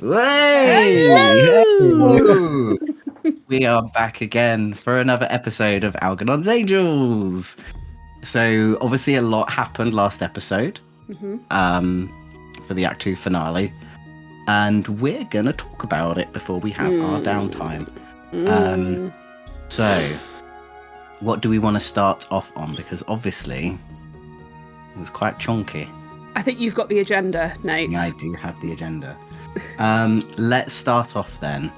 Hey! Hello! We are back again for another episode of Algernon's Angels. So, obviously, a lot happened last episode for the Act 2 finale. And we're going to talk about it before we have our downtime. So, what do we want to start off on? Because obviously, it was quite chunky. I think you've got the agenda, Nate. Yeah, I do have the agenda. Let's start off then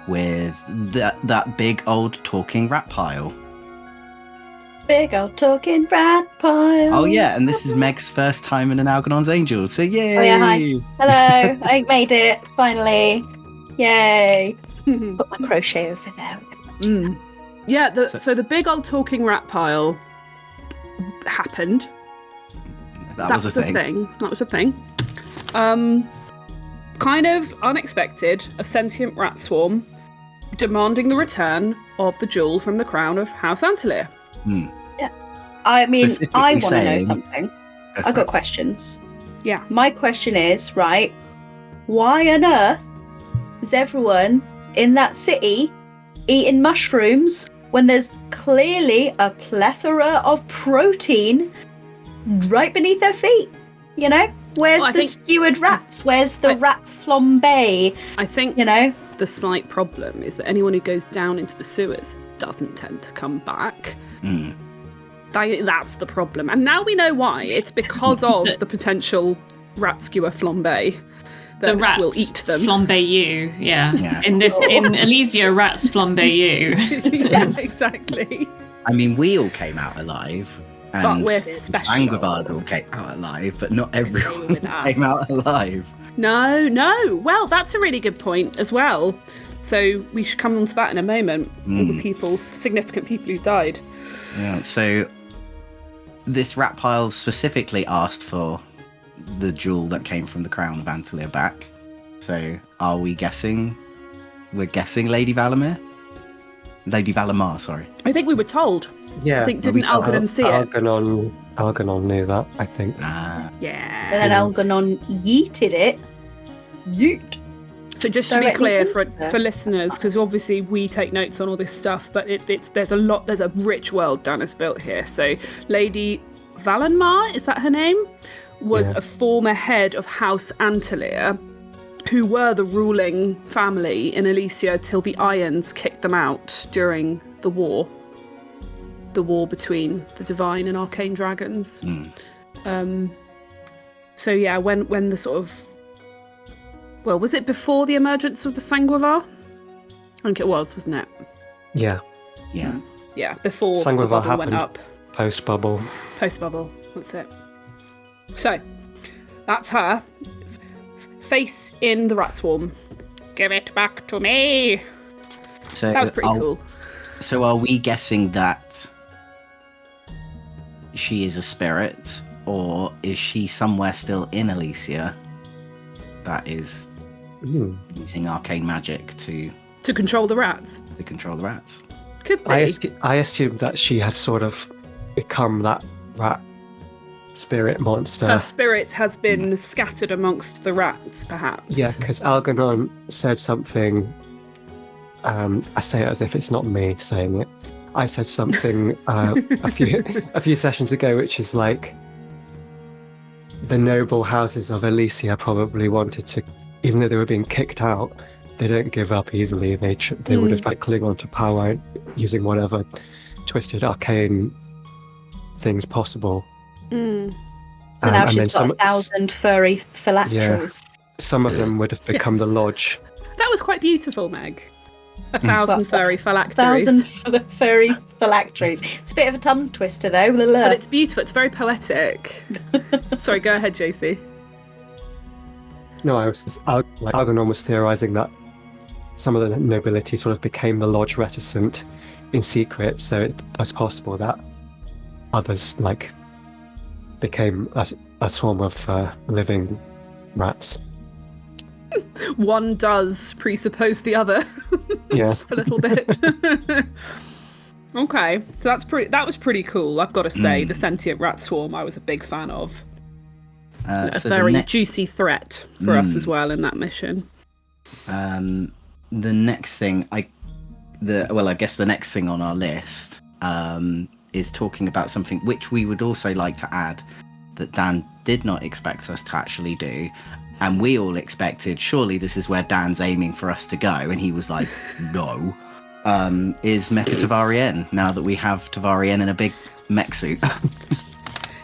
with that big old talking rat pile. Big old talking rat pile. Oh yeah, and this is Meg's first time in an Algernon's Angels, so yay! Oh yeah, hi. Hello, I made it, finally. Yay. Put my crochet over there. Yeah, so the big old talking rat pile happened. That was a thing. That was a thing. Kind of unexpected, a sentient rat swarm demanding the return of the jewel from the crown of House Antelier. Yeah. I mean, I want to know saying- something. I've got questions. Yeah. My question is, right, why on earth is everyone in that city eating mushrooms when there's clearly a plethora of protein right beneath their feet? You know? Where's the skewered rats? Where's the rat flambe? I think the slight problem is that anyone who goes down into the sewers doesn't tend to come back. That's the problem. And now we know why. It's because of the potential rat skewer flambe that the rats will eat them. Flambe you, yeah. In Elysia, rats flambe you. Yeah, exactly. I mean, we all came out alive. But And we're the special. Sanguivars all came out alive, but not everyone came out alive. No. Well, that's a really good point as well. So we should come on to that in a moment. All the significant people who died. Yeah, so this rat pile specifically asked for the jewel that came from the crown of Antelier back. So are we guessing? We're guessing Lady Valamar, sorry. I think we were told. Yeah. I think didn't Algernon see it? Algernon knew that, I think. Yeah. And then Algernon yeeted it. Yeet. So just to be clear for listeners, because obviously we take notes on all this stuff, but there's a rich world Dan has built here. So Lady Valamar, is that her name? Was a former head of House Antelier, who were the ruling family in Elysia till the Irons kicked them out during the war. The war between the divine and arcane dragons. So yeah, when the sort of, well, was it before the emergence of the Sanguivar? I think it was, wasn't it? Yeah. Yeah, before the Sanguivar bubble happened went up. Post-bubble. Post-bubble, that's it. So, that's her. Face in the rat swarm. Give it back to me. So That was pretty cool. So are we guessing that she is a spirit, or is she somewhere still in Elysia that is using arcane magic to control the rats. control the rats? Could be. I assumed that she had sort of become that rat spirit monster. Her spirit has been scattered amongst the rats, perhaps. Yeah, because Algernon said something. I say it as if it's not me saying it. I said something a few sessions ago, which is like the noble houses of Elysia probably wanted to, even though they were being kicked out, they don't give up easily. They would have like cling on to power using whatever twisted arcane things possible. So now she's got 1,000 furry phylacteries. Some of them would have become the lodge. That was quite beautiful, Meg. 1,000 furry phylacteries. 1,000 furry phylacteries. It's a bit of a tongue twister, though. But it's beautiful. It's very poetic. Sorry, go ahead, JC. No, I was just, Algernon was theorising that some of the nobility sort of became the lodge reticent in secret, so it was possible that others became a swarm of living rats. One does presuppose the other. Yeah. A little bit. Okay, so that was pretty cool, I've got to say. The sentient rat swarm I was a big fan of. A So very juicy threat for us as well in that mission. The next thing I guess the next thing on our list is talking about something which we would also like to add that Dan did not expect us to actually do, and we all expected surely this is where Dan's aiming for us to go, and he was like, no. Is Mecha Tavarien, now that we have Tavarien in a big mech suit.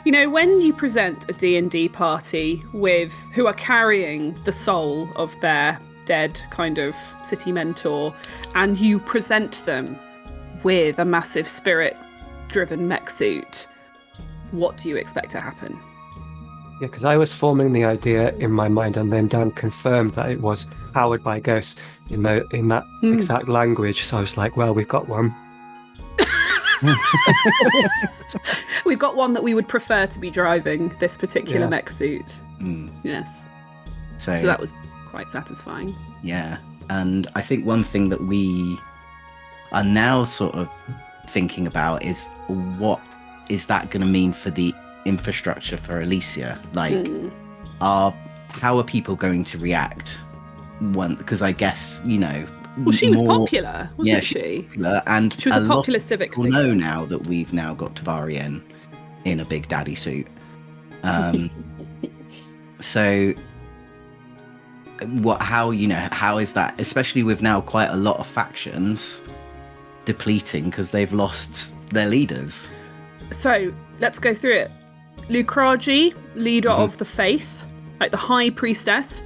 You know, when you present a D&D party who are carrying the soul of their dead kind of city mentor, and you present them with a massive spirit-driven mech suit, what do you expect to happen? Yeah, because I was forming the idea in my mind, and then Dan confirmed that it was powered by ghosts in that exact language. So I was like, well, we've got one. We've got one that we would prefer to be driving this particular mech suit. Yes. So that was quite satisfying. Yeah. And I think one thing that we are now sort of thinking about is what is that going to mean for the infrastructure for Elysia? Like, how are people going to react? Because I guess, you know... Well, she was popular, wasn't she? Popular, and she was a popular civic figure. Know now that we've now got Tavarien in a big daddy suit. So, how is that? Especially with now quite a lot of factions depleting because they've lost their leaders. So let's go through it. Lukraji, leader of the faith, like the high priestess,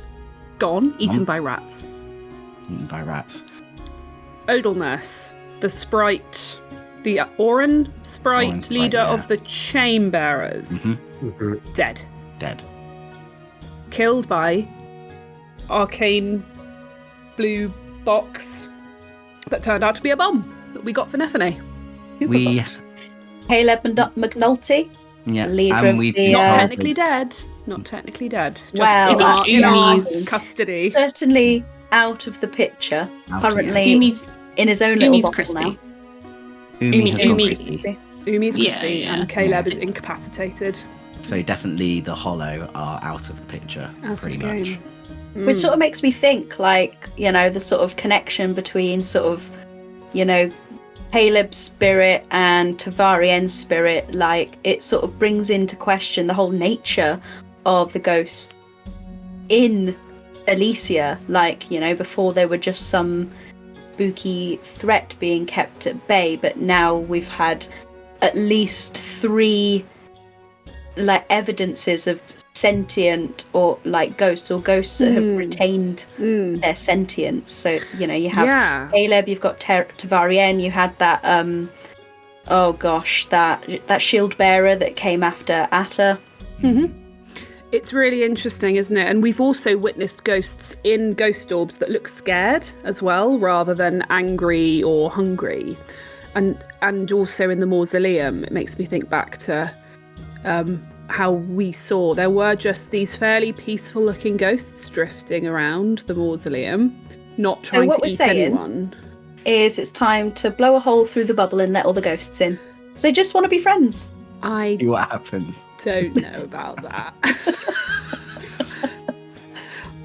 gone, eaten by rats. Odelness, the sprite, the Oran sprite, leader of the chain bearers, dead. Killed by arcane blue box that turned out to be a bomb that we got for Nephene. Caleb and McNulty. Yeah, leader and of the, not technically dead. Just well, in our custody. Certainly out of the picture. Currently in his own little bubble now. Umi's crispy, and Caleb is incapacitated. So definitely the Hollow are out of the picture, pretty much. Which sort of makes me think, like, you know, the sort of connection between sort of, you know, Caleb's spirit and Tavarien's spirit, like, it sort of brings into question the whole nature of the ghost in Elysia. Like, you know, before they were just some spooky threat being kept at bay, but now we've had at least 3 like evidences of sentient or like ghosts that have retained their sentience. So, you know, you have Caleb, you've got Tavarien, you had that that shield bearer that came after Atta. It's really interesting, isn't it? And we've also witnessed ghosts in ghost orbs that look scared as well, rather than angry or hungry. And also in the mausoleum, it makes me think back to how we saw there were just these fairly peaceful looking ghosts drifting around the mausoleum, not trying to eat anyone. Is it's time to blow a hole through the bubble and let all the ghosts in. So they just want to be friends. See what happens. Don't know about that.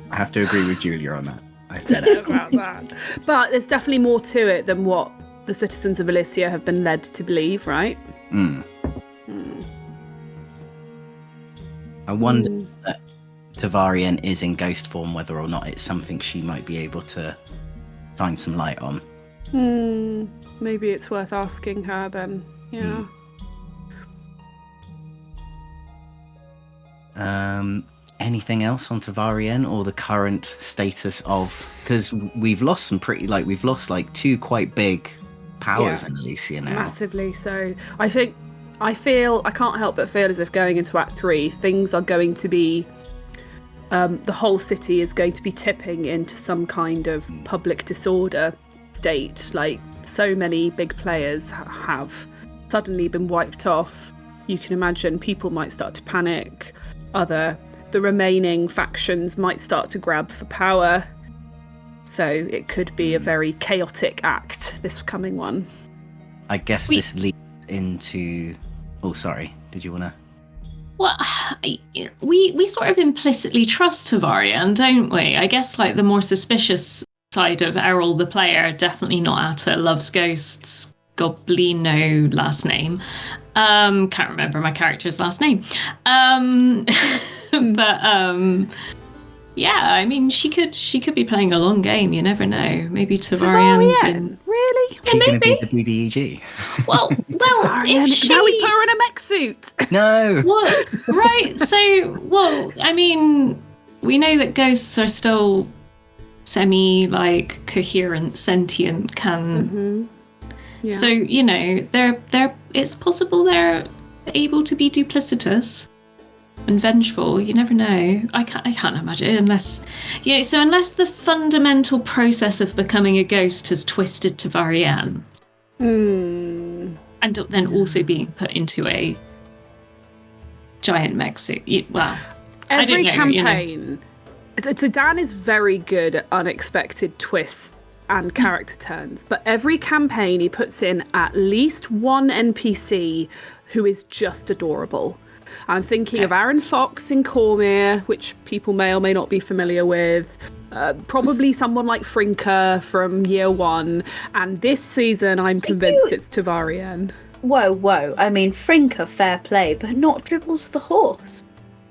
I have to agree with Julia on that. I don't know about that. But there's definitely more to it than what the citizens of Elysia have been led to believe, right? I wonder that Tavarien is in ghost form, whether or not it's something she might be able to shine some light on. Maybe it's worth asking her then. Yeah. Anything else on Tavarien or the current status of? Because we've lost some we've lost 2 quite big powers in Elysia now. Massively so. I can't help but feel as if going into Act 3, things are going to be, the whole city is going to be tipping into some kind of public disorder state. Like, so many big players have suddenly been wiped off. You can imagine people might start to panic. The remaining factions might start to grab for power. So it could be a very chaotic act, this coming one. I guess this leads into... Oh, sorry. Did you want to... Well, we sort of implicitly trust Tavarian, don't we? I guess like the more suspicious side of Errol, the player, definitely not Atta, loves ghosts, Goblino last name. Can't remember my character's last name. Yeah, I mean, she could be playing a long game. You never know. Maybe Tavarian. Really? Yeah, maybe the BBEG. Well, if she... Now we put her in a mech suit. No. Well, right. So, I mean, we know that ghosts are still coherent, sentient. Yeah. So they're it's possible they're able to be duplicitous and vengeful. You never know. I can't imagine unless the fundamental process of becoming a ghost has twisted Tavarian, and then also being put into a giant mech suit. Well, every I don't know, campaign. So Dan is very good at unexpected twists and character turns, but every campaign he puts in at least one NPC who is just adorable. I'm thinking of Aaron Fox in Cormier, which people may or may not be familiar with. Probably someone like Frinker from Year 1. And this season, I'm convinced it's Tavarian. Whoa. I mean, Frinker, fair play, but not Dribbles the horse.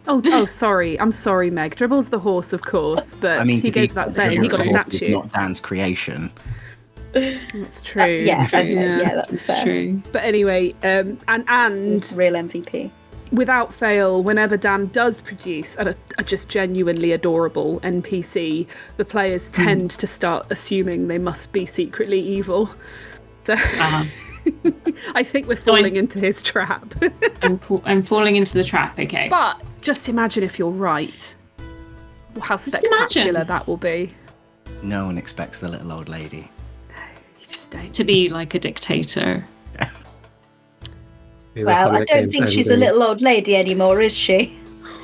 Oh, sorry. I'm sorry, Meg. Dribbles the horse, of course, but I mean, he goes without saying, he got a statue. It's not Dan's creation. That's true. That's fair. True. But anyway, and it's real MVP. Without fail, whenever Dan does produce a just genuinely adorable NPC, the players tend to start assuming they must be secretly evil. So I think we're falling into his trap. I'm falling into the trap, okay. But just imagine if you're right. How spectacular that will be. No one expects the little old lady. You just don't. To be like a dictator. Well, I don't think she's a little old lady anymore, is she?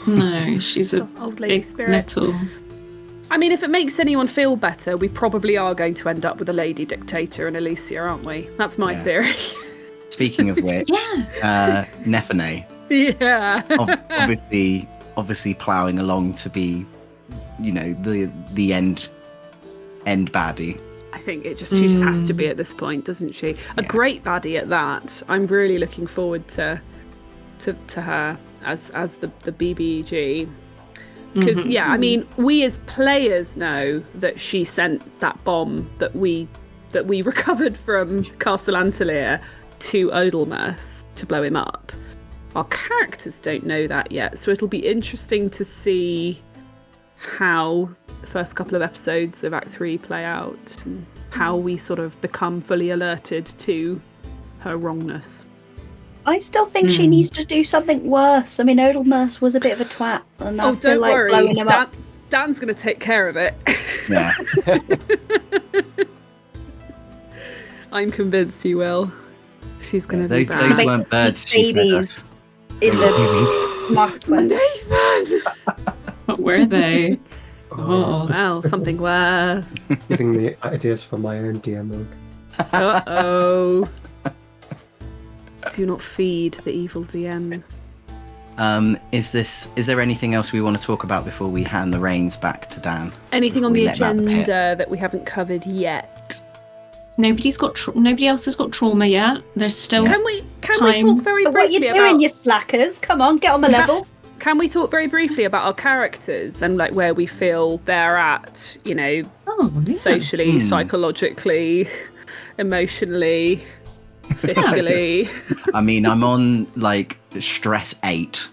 No, she's a old lady big spirit. metal. I mean, if it makes anyone feel better, we probably are going to end up with a lady dictator in Elysia, aren't we? That's my theory. Speaking of which, Nephene. Yeah. Obviously ploughing along to be, the end baddie. I think she just has to be at this point, doesn't she? A great baddie at that. I'm really looking forward to her as the BBG. Because I mean, we as players know that she sent that bomb that we recovered from Castle Antelier to Odelmus to blow him up. Our characters don't know that yet, so it'll be interesting to see how the first couple of episodes of Act 3 play out and how we sort of become fully alerted to her wrongness. I still think she needs to do something worse. I mean, Odelmus was a bit of a twat, and I feel like blowing him up. Dan's going to take care of it. Yeah. I'm convinced he will. She's going to be bad. Those weren't birds. Babies in the Market Square. Nathan! What were they? Oh, well, something worse. Giving me ideas for my own DM. Uh-oh. Do not feed the evil DM. Is there anything else we want to talk about before we hand the reins back to Dan? Anything on the agenda that we haven't covered yet? Nobody else has got trauma yet. There's still Can we talk very briefly what you doing, you slackers? Come on, get on my level. Can we talk very briefly about our characters and like where we feel they're at, socially, psychologically, emotionally, fiscally? I mean, I'm on like stress 8,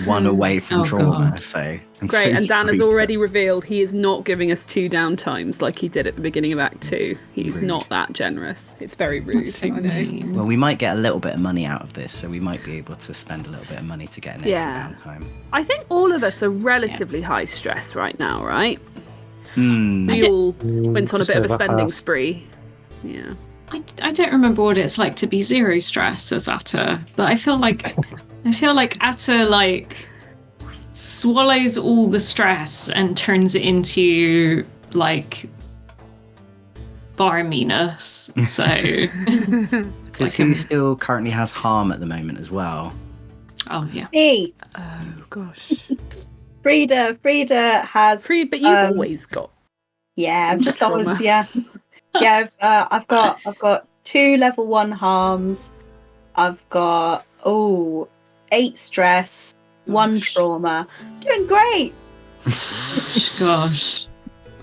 1 away from trauma. God. So great. And Dan has already revealed he is not giving us 2 downtimes like he did at the beginning of Act 2. He's not that generous. It's very rude. So I know. Well, we might get a little bit of money out of this, so we might be able to spend a little bit of money to get an extra downtime. I think all of us are relatively high stress right now, right? We all went on a bit of a spending spree. Yeah. I don't remember what it's like to be zero stress as Atta, but I feel like Atta swallows all the stress and turns it into like barminess. So because who still currently has harm at the moment as well? Oh yeah. Me. Oh gosh. Frida has. But you've always got. Yeah, I'm just trauma. always. Yeah. Yeah. I've got 2 level 1 harms. I've got 8 stress, 1 trauma. Doing great. Gosh.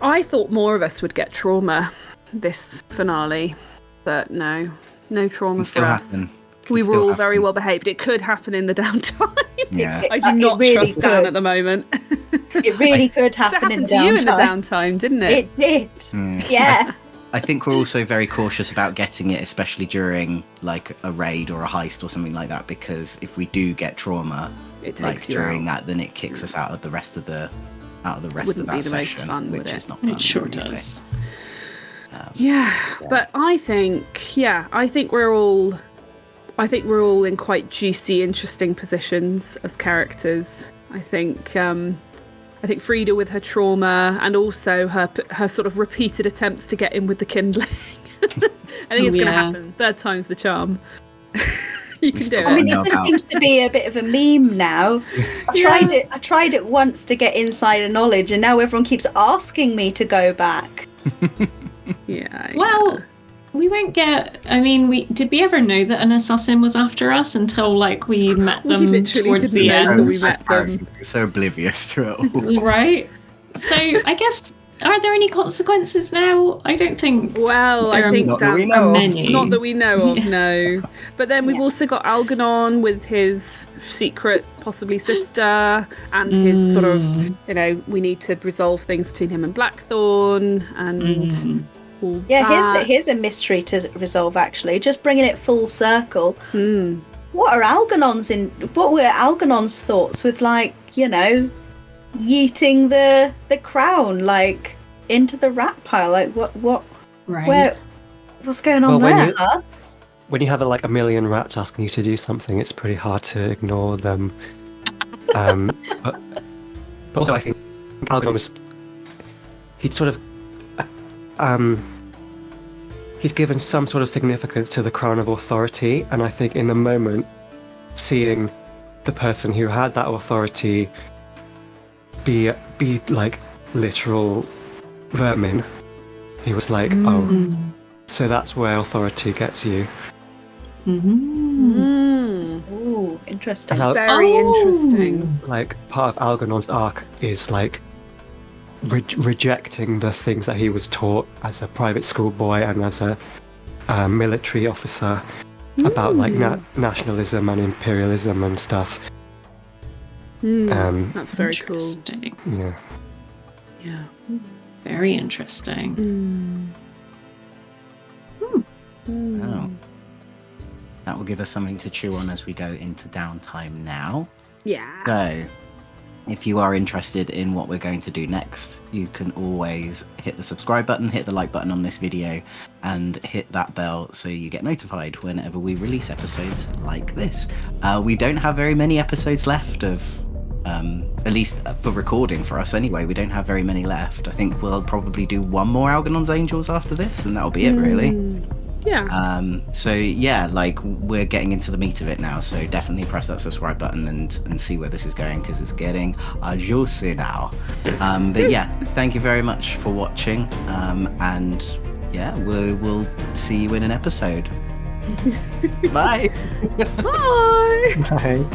I thought more of us would get trauma this finale, but no trauma for us. Happen. We were all very well behaved. It could happen in the downtime. Yeah. I do not really trust Dan at the moment. It really could happen in the downtime. It happened to you in the downtime, didn't it? It did. Yeah. I think we're also very cautious about getting it, especially during like a raid or a heist or something like that, because if we do get trauma, it takes you during out. that, then it kicks us out of the rest of that Wouldn't be the session, most fun, which would is it? not fun. It sure obviously. does. But I think we're all in quite juicy, interesting positions as characters. I think Frida with her trauma and also her sort of repeated attempts to get in with the kindling. I think it's going to happen. 3rd time's the charm. You can do it. I mean, it just seems to be a bit of a meme now. I tried it once to get insider knowledge, and now everyone keeps asking me to go back. Well, we won't get. I mean, did we ever know that an assassin was after us until like we met them towards the end? We met them. So oblivious to it all. Right. So I guess. Are there any consequences now? I don't think. Well, I think not that we know of. Not that we know of, no. But then we've also got Algernon with his secret, possibly sister, and his sort of, we need to resolve things between him and Blackthorn, and all that. Here's a mystery to resolve. Actually, just bringing it full circle. What were Algernon's thoughts with yeeting the crown into the rat pile? What right. What's going on there? When you have a million rats asking you to do something, it's pretty hard to ignore them. But also I think Algernon he'd given some sort of significance to the crown of authority, and I think in the moment seeing the person who had that authority be like literal vermin, he was like, so that's where authority gets you. Ooh, interesting. Very interesting. Like part of Algernon's arc is like rejecting the things that he was taught as a private school boy and as a military officer about nationalism and imperialism and stuff. That's very cool. Yeah. Very interesting. Wow. That will give us something to chew on as we go into downtime now. Yeah. So, if you are interested in what we're going to do next, you can always hit the subscribe button, hit the like button on this video, and hit that bell so you get notified whenever we release episodes like this. We don't have very many episodes left of, at least for recording for us anyway, we don't have very many left. I think we'll probably do one more Algernon's Angels after this, and that'll be it really. Yeah. So yeah, we're getting into the meat of it now, so definitely press that subscribe button and see where this is going, because it's getting juicy now. But yeah, thank you very much for watching, and yeah, we'll see you in an episode. Bye. Bye. Bye.